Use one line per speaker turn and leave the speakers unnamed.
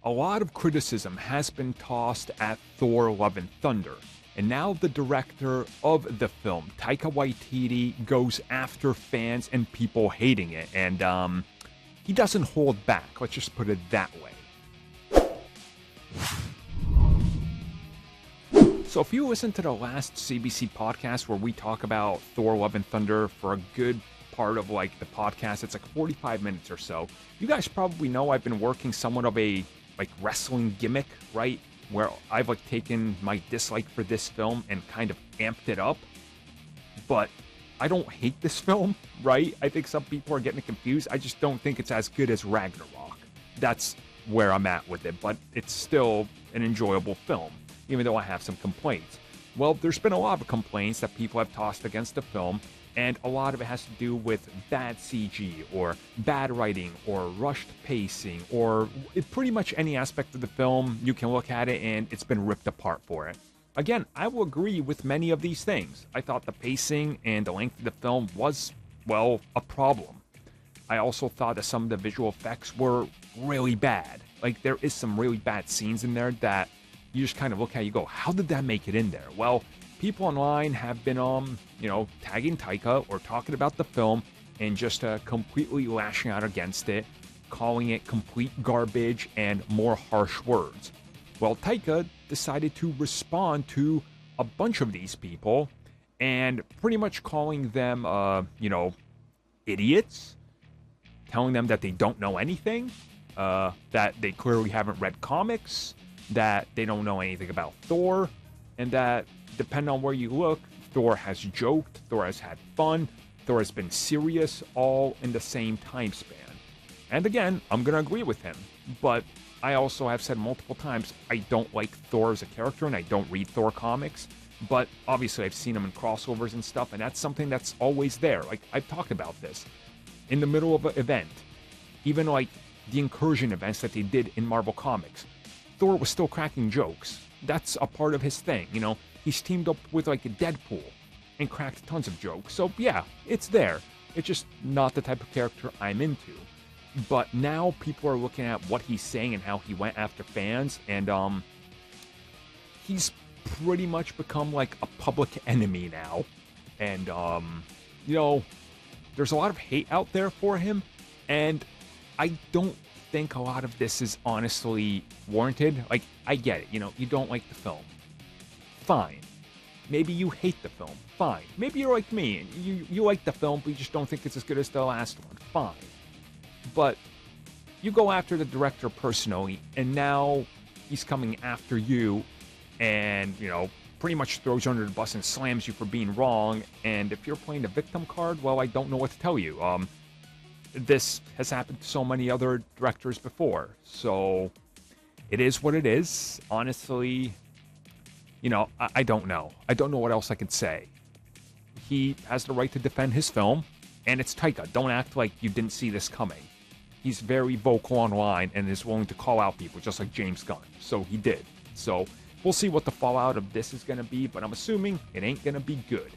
a lot of criticism has been tossed at Thor Love and Thunder, and now the director of the film, Taika Waititi, goes after fans and people hating it, and he doesn't hold back, let's just put it that way. So if you listen to the last CBC podcast where we talk about Thor Love and Thunder for a good part of like the podcast, it's like 45 minutes or so, you guys probably know I've been working somewhat of a like wrestling gimmick, right? Where I've like taken my dislike for this film and kind of amped it up. But I don't hate this film, right? I think some people are getting confused. I just don't think it's as good as Ragnarok. That's where I'm at with it, but it's still an enjoyable film, even though I have some complaints. Well, there's been a lot of complaints that people have tossed against the film, and a lot of it has to do with bad CG, or bad writing, or rushed pacing, or pretty much any aspect of the film, you can look at it and it's been ripped apart for it. Again, I will agree with many of these things. I thought the pacing and the length of the film was, well, a problem. I also thought that some of the visual effects were really bad. Like, there is some really bad scenes in there that you just kind of look at and you go, how did that make it in there? Well, people online have been, tagging Taika or talking about the film and just completely lashing out against it, calling it complete garbage and more harsh words. Well, Taika decided to respond to a bunch of these people and pretty much calling them, idiots, telling them that they don't know anything, that they clearly haven't read comics, that they don't know anything about Thor, and that, depending on where you look, Thor has joked, Thor has had fun, Thor has been serious, all in the same time span. And again, I'm going to agree with him, but I also have said multiple times, I don't like Thor as a character, and I don't read Thor comics, but obviously I've seen him in crossovers and stuff, and that's something that's always there. Like, I've talked about this. In the middle of an event, even like the incursion events that they did in Marvel Comics, Thor was still cracking jokes. That's a part of his thing, He's teamed up with like a Deadpool and cracked tons of jokes. So yeah, it's there. It's just not the type of character I'm into. But now people are looking at what he's saying and how he went after fans, and he's pretty much become like a public enemy now. And there's a lot of hate out there for him, and I don't think a lot of this is honestly warranted. Like, I get it, you don't like the film. Fine. Maybe you hate the film. Fine. Maybe you're like me, and you like the film, but you just don't think it's as good as the last one. Fine. But you go after the director personally, and now he's coming after you, and, pretty much throws you under the bus and slams you for being wrong. And if you're playing the victim card, well, I don't know what to tell you. This has happened to so many other directors before, so it is what it is. Honestly, I don't know. I don't know what else I could say. He has the right to defend his film, and it's Taika. Don't act like you didn't see this coming. He's very vocal online and is willing to call out people, just like James Gunn. So he did. So we'll see what the fallout of this is going to be, but I'm assuming it ain't going to be good.